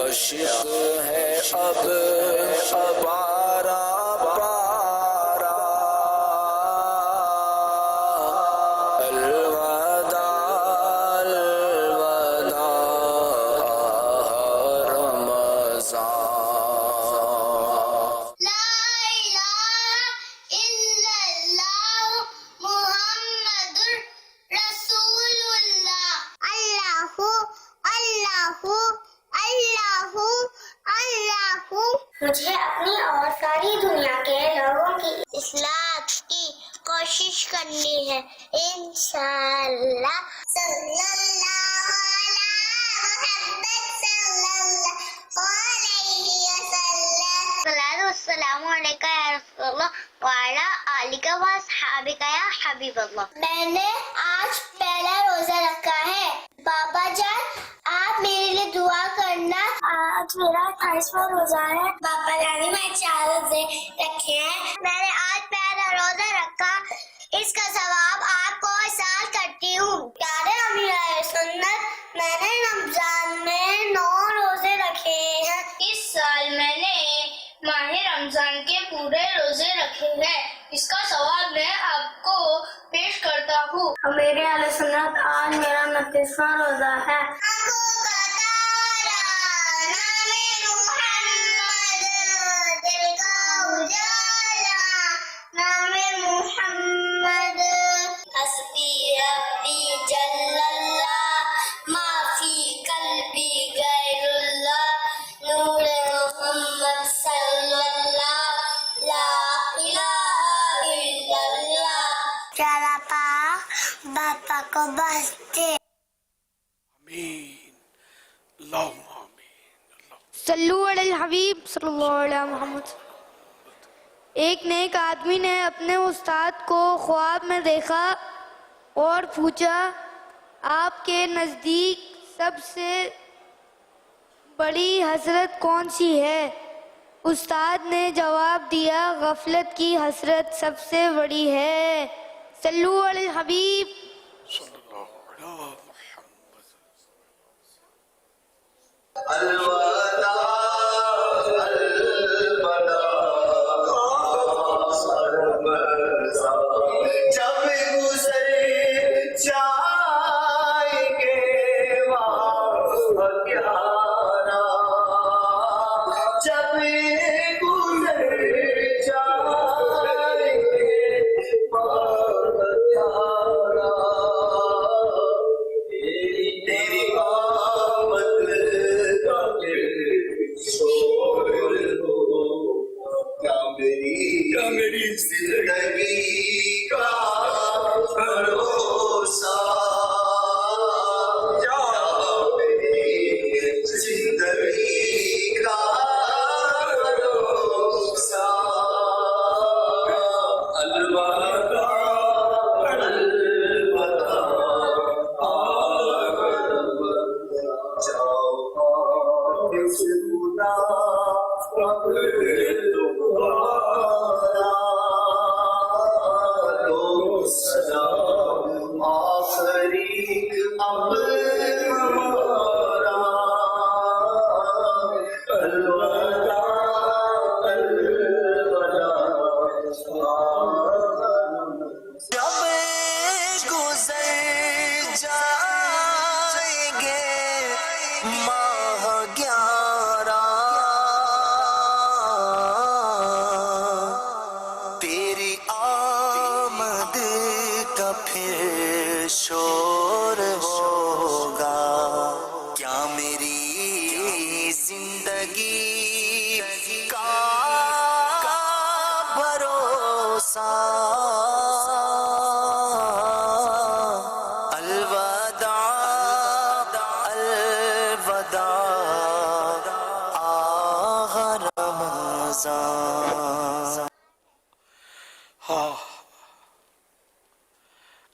عاشق ہے اب پارا پارا الوداع الوداع رمضان مجھے اپنی اور ساری دنیا کے لوگوں کی اصلاح کی کوشش کرنی ہے انشاءاللہ۔ صلی اللہ علی محمد صلی اللہ علیہ وسلم۔ الصلاۃ والسلام علیکہ یا رسول اللہ وعلی آلک و اصحابک یا حبیب اللہ۔ میں نے آج پہلا روزہ رکھا ہے، بابا جان آپ میرے لیے دعا کرنا۔ آج میرا 28واں روزہ ہے، بابا جانی میں 4 روزے رکھے ہیں۔ میں نے آج پہلا روزہ رکھا، اس کا ثواب آپ کو احسان کرتی ہوں۔ پیارے امیر سنت، میں نے رمضان میں 9 روزے رکھے ہیں۔ اس سال میں نے ماہ رمضان کے پورے روزے رکھے ہیں، اس کا ثواب میں آپ کو پیش کرتا ہوں۔ میرے اہل سنت، آج میرا 29واں روزہ ہے۔ باپا کو بستے آمین اللہم آمین۔ صلو علی الحبیب صلی اللہ علیہ محمد۔ ایک نیک آدمی نے اپنے استاد کو خواب میں دیکھا اور پوچھا، آپ کے نزدیک سب سے بڑی حسرت کون سی ہے؟ استاد نے جواب دیا، غفلت کی حسرت سب سے بڑی ہے۔ صلو علی الحبیب صلی اللہ علیہ محمد۔ الوداع الوداع جب گزر جائیں گے وہاں پیارا، جب گزر جائیں گے وہاں پیارا، تیری آمد کا شور ہو، کیا میری زندگی کا بھروسہ، کیا میری زندگی کا بھروسہ، الوداع الوداع آخری امر ہمارا، الوداع الوداع جب گزر جائیں گے ماہ 11، تیری آمد کا پھر شور ہوگا، کیا میری زندگی کا بھروسہ، الوداع الوداع آہ رمضان۔ ہاں،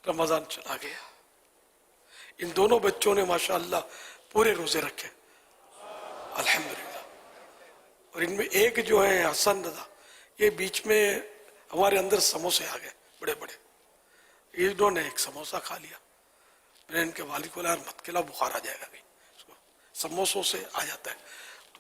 رمضان چلا گیا، ان دونوں بچوں نے ماشاءاللہ پورے روزے رکھے الحمدللہ، اور ان میں ایک جو ہے حسن رضا، یہ بیچ میں ہمارے اندر سموسے آ گئے بڑے بڑے، انہوں نے ایک سموسہ کھا لیا، میں نے ان کے والد کو بولا مت کھلا، بخار آ جائے گا، اس کو سموسوں سے آ جاتا ہے،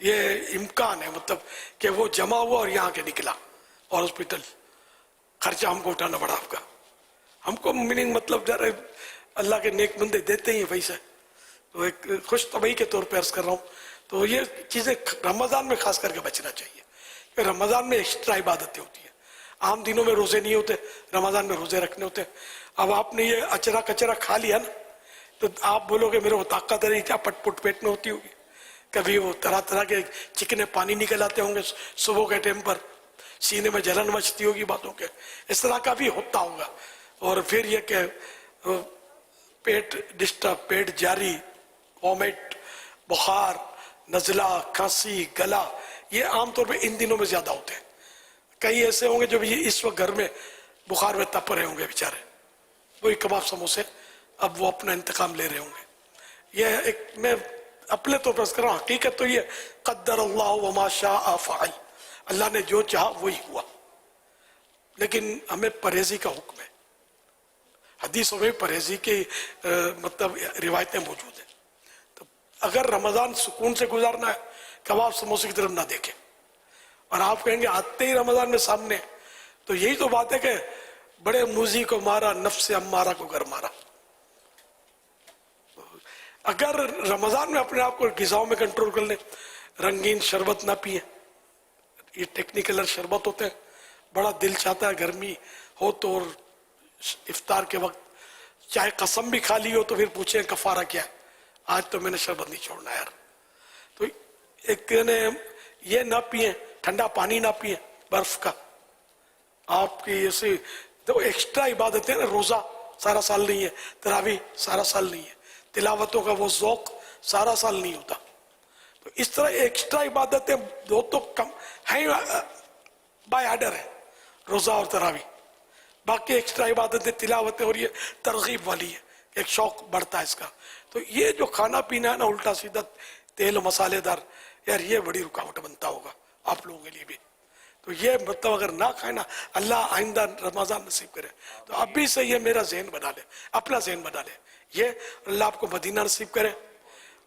یہ امکان ہے مطلب کہ وہ جمع ہوا اور یہاں کے نکلا اور ہاسپٹل خرچہ ہم کو اٹھانا پڑا آپ کا. ہم کو میننگ مطلب ذرا اللہ کے نیک بندے دیتے ہی ہیں پیسے. تو ایک خوش طبعی کے طور پہ عرض کر رہا ہوں. تو یہ چیزیں رمضان میں خاص کر کے بچنا چاہیے کہ رمضان میں ایکسٹرا عبادتیں ہوتی ہیں. عام دنوں میں روزے نہیں ہوتے, رمضان میں روزے رکھنے ہوتے ہیں. اب آپ نے یہ اچرا کچرا کھا لیا نا تو آپ بولو کہ میرے کو طاقت ہے کیا پٹ پٹ پیٹ میں ہوتی ہوگی. کبھی وہ طرح طرح کے چکنے پانی نکل آتے ہوں گے صبح کے ٹائم پر, سینے میں جلن مچتی ہوگی باتوں کے, اس طرح کا بھی ہوتا ہوگا. اور پھر یہ کہ پیٹ ڈسٹرب, پیٹ جاری, وومٹ, بخار, نزلہ, کھانسی, گلا, یہ عام طور پہ ان دنوں میں زیادہ ہوتے ہیں. کئی ایسے ہوں گے جو بھی اس وقت گھر میں بخار میں تپ رہے ہوں گے بیچارے, وہی کباب سموسے اب وہ اپنا انتقام لے رہے ہوں گے. یہ ایک میں اپنے طور پر کر رہا ہوں, حقیقت تو یہ قدر اللہ وما شاء فعل, اللہ نے جو چاہا وہی ہوا. لیکن ہمیں پرہیزی کا حکم ہے, حدیثوں میں پرہیزی کی مطلب روایتیں موجود ہیں. تو اگر رمضان سکون سے گزارنا ہے کباب سموسے کی طرف نہ دیکھیں. اور آپ کہیں گے آتے ہی رمضان میں سامنے, تو یہی تو بات ہے کہ بڑے موزی کو مارا نفس امارہ کو گھر مارا. اگر رمضان میں اپنے آپ کو غذاؤں میں کنٹرول کر لیں, رنگین شربت نہ پیئیں, یہ ٹیکنیکل شربت ہوتے ہیں, بڑا دل چاہتا ہے گرمی ہو تو, اور افطار کے وقت چاہے قسم بھی کھا لی ہو تو پھر پوچھیں کفارہ کیا ہے, آج تو میں نے شربت نہیں چھوڑنا یار. تو ایک یہ نہ پیئیں, ٹھنڈا پانی نہ پیئیں برف کا. آپ کی ایسی تو ایکسٹرا عبادتیں نا, روزہ سارا سال نہیں ہے, تراویح سارا سال نہیں ہے, تلاوتوں کا وہ ذوق سارا سال نہیں ہوتا. تو اس طرح ایکسٹرا عبادتیں دو تو کم ہیں, بائی آرڈر ہے روزہ اور تراویح. باقی ایکسٹرا عبادتیں تلاوتیں اور یہ ترغیب والی ہے, ایک شوق بڑھتا ہے اس کا. تو یہ جو کھانا پینا ہے نا الٹا سیدھا تیل و مسالے دار, یار یہ بڑی رکاوٹ بنتا ہوگا آپ لوگوں کے لیے بھی. تو یہ مطلب اگر نہ کھائے نا, اللہ آئندہ رمضان نصیب کرے تو ابھی سے یہ میرا ذہن بنا لے, اپنا ذہن بنا لے. یہ اللہ آپ کو مدینہ نصیب کرے,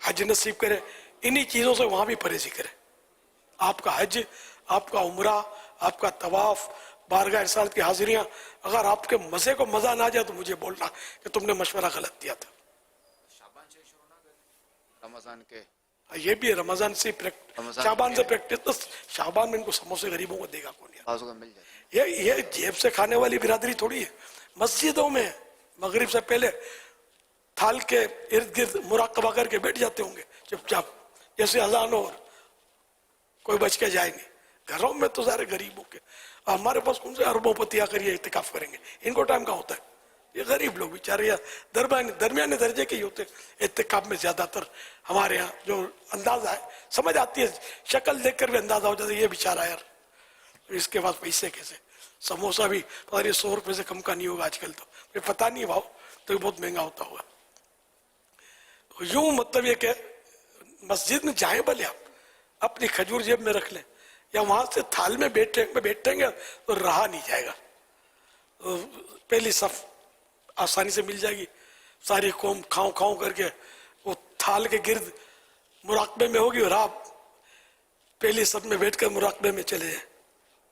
حج نصیب کرے, انہی چیزوں سے وہاں بھی پرہیزی کرے. آپ کا حج, آپ کا عمرہ, آپ کا طواف, بارگاہ رسالت کی حاضریاں, اگر آپ کے مزے کو مزہ نہ آ جائے تو مجھے بولنا کہ تم نے مشورہ غلط دیا تھا. رمضان کے یہ بھی ہے رمضان سے شعبان سے پریکٹس. تو شعبان میں ان کو سموسے غریبوں کو دے گا کون یار؟ یہ جیب سے کھانے والی برادری تھوڑی ہے. مسجدوں میں مغرب سے پہلے تھال کے ارد گرد مراقبہ کر کے بیٹھ جاتے ہوں گے چپ چاپ, جیسے اذان ہو, کوئی بچ کے جائے نہیں. گھروں میں تو سارے غریبوں کے, ہمارے پاس کون سے اربوں پتی آ کر یہ اعتکاف کریں گے, ان کو ٹائم کہاں ہوتا ہے. یہ غریب لوگ بیچارے درمیانے درجے کے ہی ہوتے ہیں. اعتکاف میں زیادہ تر ہمارے ہاں جو اندازہ ہے, سمجھ آتی ہے, شکل دیکھ کر بھی اندازہ ہو جاتا ہے یہ بیچارہ یار اس کے پاس پیسے کیسے. سموسہ بھی پتہ نہیں 100 روپے سے کم کا نہیں ہوگا آج کل, تو پتہ نہیں بھاؤ تو بہت مہنگا ہوتا ہوگا. تو یوں مطلب یہ کہ مسجد میں جائیں بھلے آپ اپنی کھجور جیب میں رکھ لیں, یا وہاں سے تھال میں بیٹھیں گے تو رہا نہیں جائے گا. پہلی صف آسانی سے مل جائے گی, ساری قوم کھاؤں کھاؤں کر کے وہ تھال کے گرد مراقبے میں ہوگی, اور آپ پہلی صف میں بیٹھ کر مراقبے میں چلے جائیں.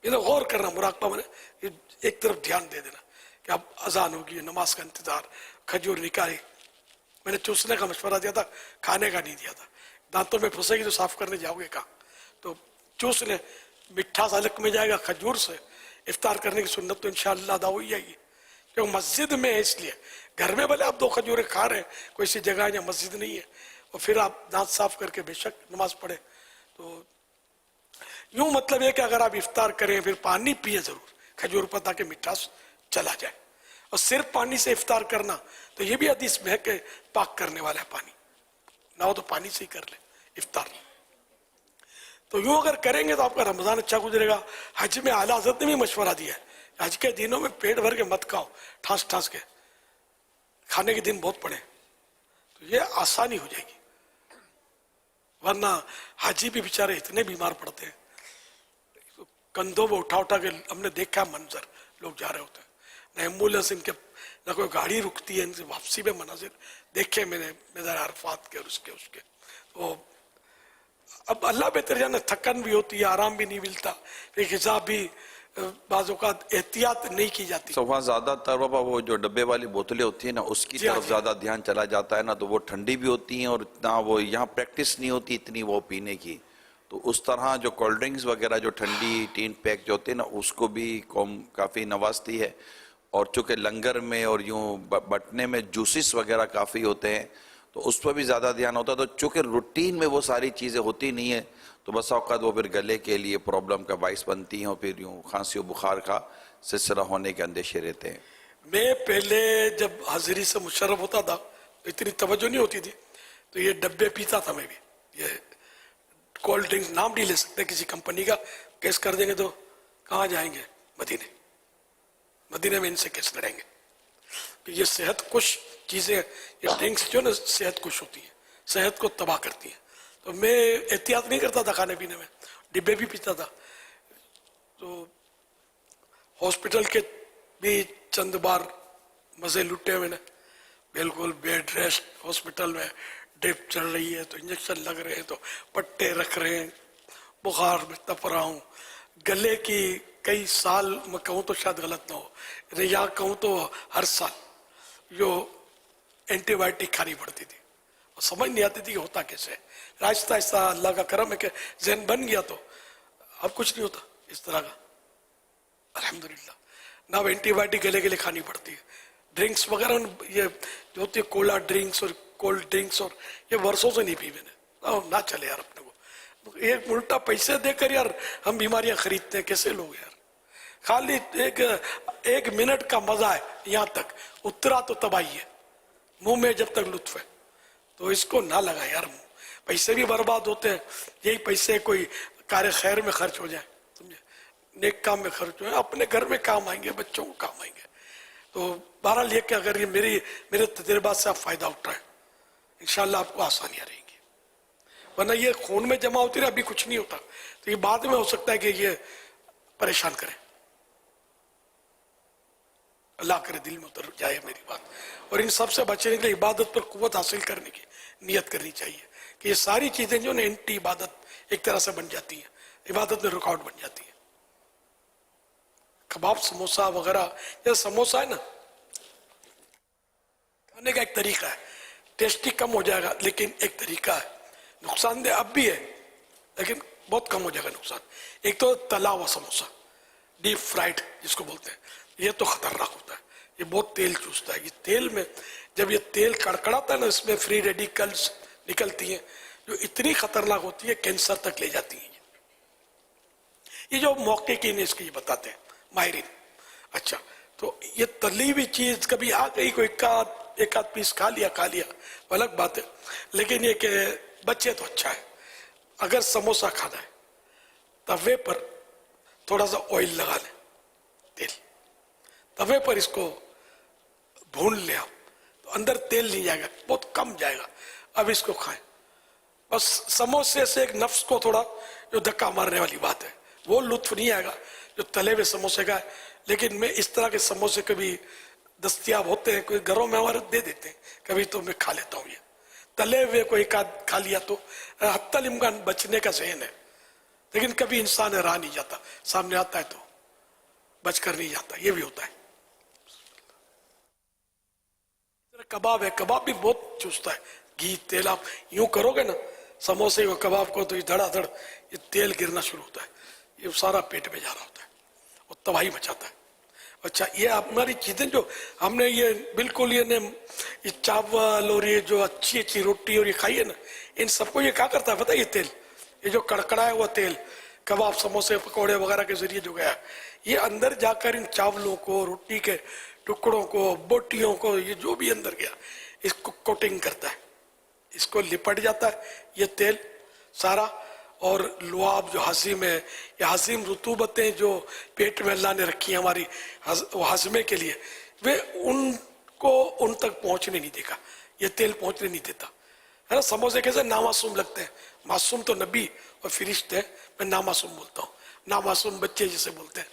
غور کرنا, مراقبہ میں ایک طرف دھیان دے دینا کہ اب اذان ہوگی, نماز کا انتظار, کھجور نکالی. میں نے چوسنے کا مشورہ دیا تھا, کھانے کا نہیں دیا تھا. دانتوں میں پھنسے گی تو صاف کرنے جاؤ گے کہاں, تو چوس لیں, مٹھا سالک میں جائے گا کھجور سے. افطار کرنے کی سنت تو انشاءاللہ ادا ہو ہی جائے گی, کیونکہ مسجد میں ہے. اس لیے گھر میں بھلے آپ 2 کھجوریں کھا رہے ہیں, کوئی سی جگہ ہے جہاں مسجد نہیں ہے, اور پھر آپ دانت صاف کر کے بے شک نماز پڑھیں. تو یوں مطلب یہ کہ اگر آپ افطار کریں پھر پانی پیئیں ضرور کھجور پر, تاکہ مٹھاس چلا جائے. اور صرف پانی سے افطار کرنا تو یہ بھی حدیث میں ہے کہ پاک کرنے والا ہے پانی, نہ ہو تو پانی سے ہی کر لیں افطار. تو یوں اگر کریں گے تو آپ کا رمضان اچھا گزرے گا. حج میں اعلیٰ حضرت نے بھی مشورہ دیا ہے, حج کے دنوں میں پیٹ بھر کے مت کھاؤ, ٹھانس ٹھانس کے, کھانے کے دن بہت پڑے, تو یہ آسانی ہو جائے گی. ورنہ حاجی بھی بیچارے اتنے بیمار پڑتے ہیں, کندھوں میں اٹھا کے ہم نے دیکھا منظر, لوگ جا رہے ہوتے ہیں, نہ ایمبولینس ان کے, نہ کوئی گاڑی رکتی ہے, ان سے واپسی میں مناظر دیکھے میں نے میدان عرفات کے اور اس کے. تو اب اللہ بہتر جانے، تھکن بھی ہوتی ہے، آرام بھی نہیں ملتا، پھر غذا بھی بعض اوقات احتیاط نہیں کی جاتی. تو وہاں زیادہ تر بابا وہ جو ڈبے والی بوتلیں ہوتی ہیں نا اس کی جی ہاں، طرف جی. زیادہ دھیان چلا جاتا ہے نا، تو وہ ٹھنڈی بھی ہوتی ہیں اور اتنا وہ یہاں پریکٹس نہیں ہوتی اتنی وہ پینے کی. تو اس طرح جو کولڈ ڈرنکس وغیرہ جو ٹھنڈی ٹین پیک جو ہوتے ہیں نا اس کو بھی قوم کافی نوازتی ہے. اور چونکہ لنگر میں اور یوں بٹنے میں جوسز وغیرہ کافی ہوتے ہیں تو اس پر بھی زیادہ دھیان ہوتا ہے. تو چونکہ روٹین میں وہ ساری چیزیں ہوتی نہیں ہیں تو بس اوقات وہ پھر گلے کے لیے پرابلم کا باعث بنتی ہیں اور پھر یوں کھانسی و بخار کا سلسلہ ہونے کے اندیشے رہتے ہیں. میں پہلے جب حاضری سے مشرف ہوتا تھا تو اتنی توجہ نہیں ہوتی تھی، تو یہ ڈبے پیتا تھا میں بھی. یہ کولڈ ڈرنکس نام نہیں لے سکتے کسی کمپنی کا، کیس کر دیں گے تو کہاں جائیں گے؟ مدینے میں ان سے کیس کریں گے کہ یہ صحت کش چیزیں، یہ ڈرنکس جو نا صحت کش ہوتی ہیں، صحت کو تباہ کرتی ہیں. تو میں احتیاط نہیں کرتا تھا کھانے پینے میں، ڈبے بھی پیتا تھا. تو ہاسپٹل کے بھی چند بار مزے لٹے میں نے، بالکل بیڈ ریسٹ ہاسپٹل میں، ڈرپ چل رہی ہے تو انجیکشن لگ رہے ہیں تو پٹے رکھ رہے ہیں، بخار میں تپ رہا ہوں. گلے کی کئی سال میں کہوں تو شاید غلط نہ ہو، یا کہوں تو ہر سال جو اینٹی بائیوٹک کھانی پڑتی تھی اور سمجھ نہیں آتی تھی کہ ہوتا کیسے. آہستہ آہستہ اللہ کا کرم ہے کہ ذہن بن گیا تو اب کچھ نہیں ہوتا اس طرح کا الحمدللہ. نہ اب اینٹی بائیوٹک گلے کے لیے کھانی پڑتی ہے. ڈرنکس وغیرہ یہ جو ہوتی ہے کولا ڈرنکس اور کولڈ ڈرنکس اور یہ برسوں سے نہیں پی میں نے. نہ چلے یار اپنے کو، ایک الٹا پیسے دے کر یار ہم بیماریاں خریدتے ہیں. کیسے لوگ یار، خالی ایک منٹ کا مزہ ہے، یہاں تک اترا تو تباہی ہے، منہ میں جب تک لطف ہے. تو اس کو نہ لگا یار، پیسے بھی برباد ہوتے ہیں. یہی پیسے کوئی کار خیر میں خرچ ہو جائے، سمجھے، نیک کام میں خرچ ہو جائے، اپنے گھر میں کام آئیں گے، بچوں کو کام آئیں گے. تو بہرحال یہ کہ اگر یہ میرے تجربات سے آپ فائدہ اٹھائیں انشاءاللہ آپ کو آسانیاں رہیں گی. ورنہ یہ خون میں جمع ہوتی رہے ابھی کچھ نہیں ہوتا، تو یہ بعد میں ہو سکتا ہے کہ یہ پریشان کرے. اللہ کرے دل میں اتر جائے میری بات. اور ان سب سے بچنے کے لیے عبادت پر قوت حاصل کرنے کی نیت کرنی چاہیے کہ یہ ساری چیزیں جو نا اینٹی عبادت ایک طرح سے بن جاتی ہیں، عبادت میں رکاوٹ بن جاتی ہے. کباب سموسا وغیرہ، یہ سموسا ہے نا کھانے کا ایک طریقہ ہے، ٹیسٹی کم ہو جائے گا لیکن ایک طریقہ ہے. نقصان دہ اب بھی ہے لیکن بہت کم ہو جائے گا نقصان. ایک تو تلا ہوا سموسا، ڈیپ فرائڈ جس کو بولتے ہیں، یہ تو خطرناک ہوتا ہے، یہ بہت تیل چوستا ہے. یہ تیل میں جب یہ تیل کڑکڑاتا ہے نا اس میں فری ریڈیکلز نکلتی ہیں جو اتنی خطرناک ہوتی ہے کینسر تک لے جاتی ہیں. یہ جو محققین اس کی یہ بتاتے ہیں ماہرین. اچھا تو یہ تلی ہوئی چیز کبھی آ گئی کوئی ایک آدھ پیس کھا لیا الگ بات ہے، لیکن یہ کہ بچے تو اچھا ہے. اگر سموسا کھانا ہے توے پر تھوڑا سا آئل لگا لیں، تیل توے پر اس کو بھون لیں آپ، تو اندر تیل نہیں جائے گا، بہت کم جائے گا. اب اس کو کھائیں. بس سموسے سے ایک نفس کو تھوڑا جو دھکا مارنے والی بات ہے، وہ لطف نہیں آئے گا جو تلے ہوئے سموسے کا ہے. لیکن میں اس طرح کے سموسے کبھی دستیاب ہوتے ہیں، کوئی گھروں میں ہمارے دے دیتے ہیں، کبھی تو میں کھا لیتا ہوں. یہ تلے ہوئے کوئی ایک آدھ کھا لیا تو حتی الامکان بچنے کا ذہن ہے، لیکن کبھی انسان راہ نہیں جاتا، سامنے آتا ہے تو بچ کر نہیں جاتا. یہ بھی ہوتا ہے. کباب ہے، کباب بھی بہت چوستا ہے گھی تیل. آپ یوں کرو گے نا سموسے کو کباب کو تو یہ دھڑا دھڑ یہ تیل گرنا شروع ہوتا ہے، یہ سارا پیٹ میں جا رہا ہوتا ہے اور تباہی مچاتا ہے. اچھا یہ ہماری چیزیں جو ہم نے یہ بالکل یہ چاول اور یہ جو اچھی اچھی روٹی اور یہ کھائی ہے نا، ان سب کو یہ کیا کرتا ہے پتہ ہے؟ یہ تیل، یہ جو کڑکڑایا ہوا تیل کباب سموسے پکوڑے وغیرہ کے ذریعے جو گیا، یہ اندر جا کر ان چاولوں کو، روٹی کے ٹکڑوں کو، بوٹیوں کو، یہ جو بھی اندر گیا اس کو کوٹنگ کرتا ہے، اس کو لپٹ جاتا ہے یہ تیل سارا. اور لعاب جو ہضم ہے، یہ ہضم رطوبتیں جو پیٹ میں اللہ نے رکھی ہیں ہماری ہضمے کے لیے، وہ ان کو ان تک پہنچنے نہیں دے گا، یہ تیل پہنچنے نہیں دیتا ہے نا. سموسے کیسے نامعصوم لگتے ہیں، معصوم تو نبی اور فرشتے ہیں، میں نامعصوم بولتا ہوں، نامعصوم بچے جسے بولتے ہیں.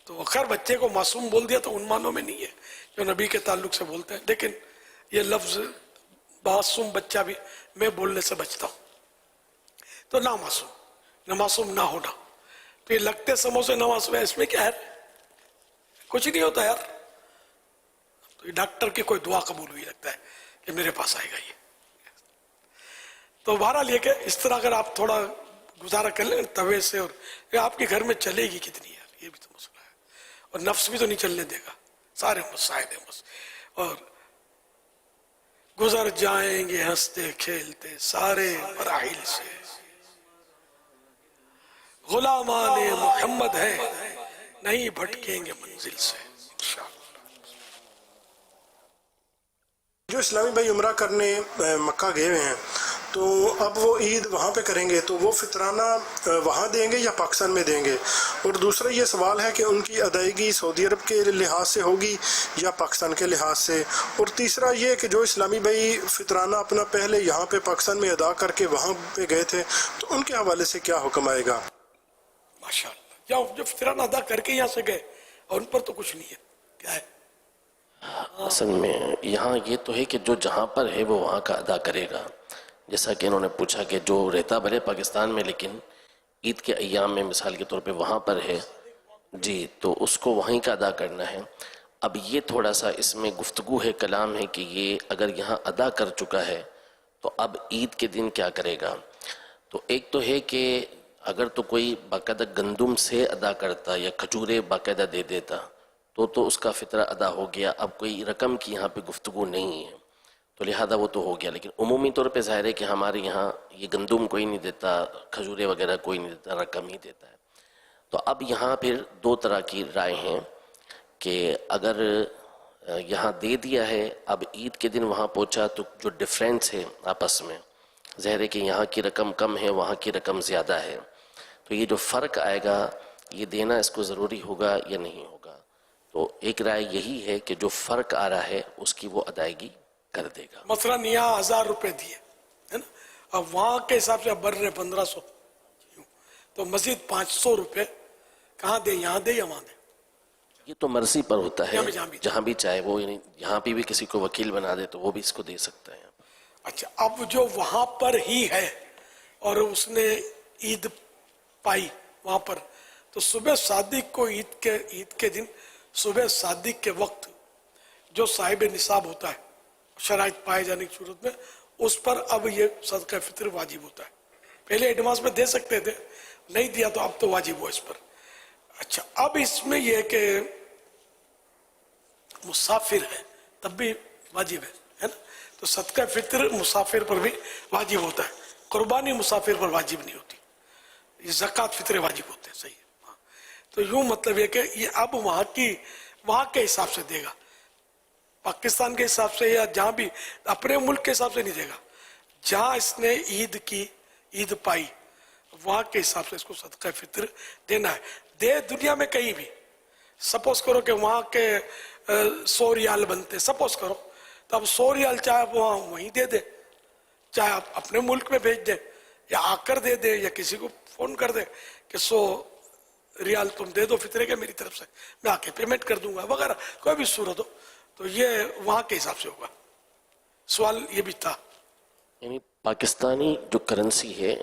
تو خیر بچے کو معصوم بول دیا تو ان معنوں میں نہیں ہے جو نبی کے تعلق سے بولتے ہیں، لیکن یہ لفظ معصوم بچہ بھی میں بولنے سے بچتا ہوں. تو نامعصوم نہ ہونا. تو یہ لگتے سموسے نامعصوم ہے، اس میں کیا ہے؟ کچھ نہیں ہوتا یار. تو یہ ڈاکٹر کی کوئی دعا قبول ہوئی لگتا ہے کہ میرے پاس آئے گا یہ. تو بہرحال یہ کہ اس طرح اگر آپ تھوڑا گزارا کر لیں توے سے، اور یہ آپ کے گھر میں چلے گی کتنی یار، یہ بھی تو مسئلہ ہے. اور نفس بھی تو نہیں چلنے دے گا. سارے مسائل ہیں بس. اور گزر جائیں گے ہنستے کھیلتے سارے مراحل سے، غلامان محمد ہے نہیں بھٹکیں گے منزل سے انشاءاللہ. جو اسلامی بھائی عمرہ کرنے مکہ گئے ہوئے ہیں تو اب وہ عید وہاں پہ کریں گے، تو وہ فطرانہ وہاں دیں گے یا پاکستان میں دیں گے؟ اور دوسرا یہ سوال ہے کہ ان کی ادائیگی سعودی عرب کے لحاظ سے ہوگی یا پاکستان کے لحاظ سے؟ اور تیسرا یہ کہ جو اسلامی بھائی فطرانہ اپنا پہلے یہاں پہ پاکستان میں ادا کر کے وہاں پہ گئے تھے تو ان کے حوالے سے کیا حکم آئے گا؟ ماشاءاللہ. یا جو فطرانہ ادا کر کے یہاں سے گئے اور ان پر تو کچھ نہیں ہے، کیا ہے؟ اصل میں یہاں یہ تو ہے کہ جو جہاں پر ہے وہ وہاں کا ادا کرے گا. جیسا کہ انہوں نے پوچھا کہ جو رہتا بھلے پاکستان میں لیکن عید کے ایام میں مثال کے طور پہ وہاں پر ہے جی، تو اس کو وہیں کا ادا کرنا ہے. اب یہ تھوڑا سا اس میں گفتگو ہے، کلام ہے کہ یہ اگر یہاں ادا کر چکا ہے تو اب عید کے دن کیا کرے گا. تو ایک تو ہے کہ اگر تو کوئی باقاعدہ گندم سے ادا کرتا یا کھجورے باقاعدہ دے دیتا تو اس کا فطرہ ادا ہو گیا. اب کوئی رقم کی یہاں پہ گفتگو نہیں ہے تو لہذا وہ تو ہو گیا. لیکن عمومی طور پہ ظاہر ہے کہ ہمارے یہاں یہ گندم کوئی نہیں دیتا، کھجورے وغیرہ کوئی نہیں دیتا، رقم ہی دیتا ہے. تو اب یہاں پھر دو طرح کی رائے ہیں کہ اگر یہاں دے دیا ہے، اب عید کے دن وہاں پہنچا تو جو ڈیفرنس ہے آپس میں، ظاہر ہے کہ یہاں کی رقم کم ہے، وہاں کی رقم زیادہ ہے، تو یہ جو فرق آئے گا یہ دینا اس کو ضروری ہوگا یا نہیں ہوگا. تو ایک رائے یہی ہے کہ جو فرق آ رہا ہے اس کی وہ ادائیگی کر دے گا. مثلاً یہاں 1000 روپے دیے ہے نا، اب وہاں کے حساب سے اب بڑھ رہے 1500، تو مزید 500 روپے کہاں دے، یہاں دے یا وہاں دے؟ یہ تو مرضی پر ہوتا ہے، جہاں بھی جہاں بھی چاہے وہ، یعنی یہاں پہ بھی کسی کو وکیل بنا دے تو وہ بھی اس کو دے سکتا ہے. اچھا، اب جو وہاں پر ہی ہے اور اس نے عید پائی وہاں پر، تو صبح صادق کو عید کے دن صبح صادق کے وقت جو صاحب نصاب ہوتا ہے شرائط پائے جانے کی صورت میں، اس پر اب یہ صدقہ فطر واجب ہوتا ہے. پہلے ایڈوانس میں دے سکتے تھے، نہیں دیا تو اب تو واجب ہو اس پر. اچھا، اب اس میں یہ کہ مسافر ہے تب بھی واجب ہے نا، تو صدقہ فطر مسافر پر بھی واجب ہوتا ہے، قربانی مسافر پر واجب نہیں ہوتی. یہ زکوٰۃ فطر واجب ہوتے ہیں، صحیح ہے. تو یوں مطلب یہ کہ یہ اب وہاں کے حساب سے دے گا، پاکستان کے حساب سے یا جہاں بھی اپنے ملک کے حساب سے نہیں دے گا. جہاں اس نے عید پائی وہاں کے حساب سے اس کو صدقہ فطر دینا ہے. دے دنیا میں کہیں بھی، سپوز کرو کہ وہاں کے 100 ریال بنتے، سپوز کرو، تو اب 100 ریال چاہے وہاں وہیں دے دے، چاہے آپ اپنے ملک میں بھیج دے یا آ کر دے دے یا کسی کو فون کر دے کہ 100 ریال تم دے دو فطرے کے میری طرف سے، میں آ کے پیمنٹ کر دوں گا وغیرہ، کوئی بھی صورت ہو. تو یہ وہاں کے حساب سے ہوگا. سوال یہ بھی تھا، یعنی پاکستانی جو کرنسی ہے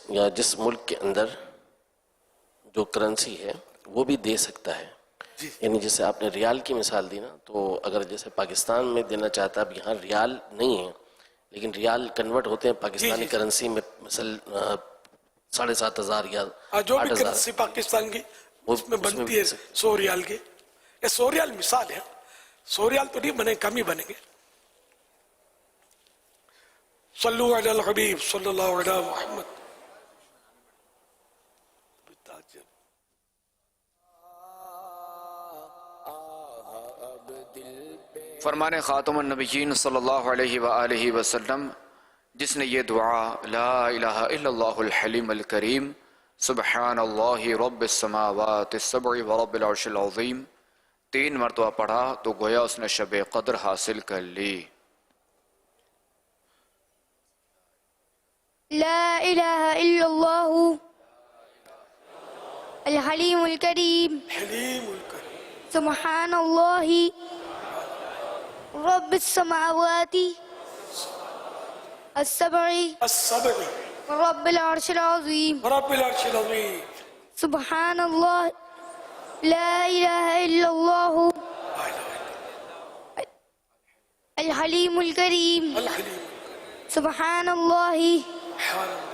یا جس ملک کے اندر جو کرنسی ہے وہ بھی دے سکتا ہے. یعنی جیسے آپ نے ریال کی مثال دی نا، تو اگر جیسے پاکستان میں دینا چاہتا ہے، اب یہاں ریال نہیں ہے لیکن ریال کنورٹ ہوتے ہیں پاکستانی کرنسی میں، مثلا 7,500 یا 8,000 جو بھی کرنسی پاکستان کی اس میں بنتی ہے 100 ریال کی. یہ 100 ریال مثال ہے، 100 ریال تو نہیں بنے، کم ہی بنیں گے. صلو علی الحبیب صلی اللہ علیہ محمد. فرمان خاتم النبیین صلی اللہ علیہ وآلہ وسلم، جس نے یہ دعا لا الہ الا اللہ الحلیم الکریم سبحان اللہ رب السماوات السبع ورب العرش العظیم 3 مرتبہ پڑھا تو گویا اس نے شب قدر حاصل کر لی. لا الہ الا اللہ الحلیم الکریم سبحان اللہ رب السماوات السبع رب العرش العظیم رب العرش العظیم سبحان اللہ لا الہ الا اللہ الحلیم الکریم الحلیم سبحان اللہ سبحان اللہ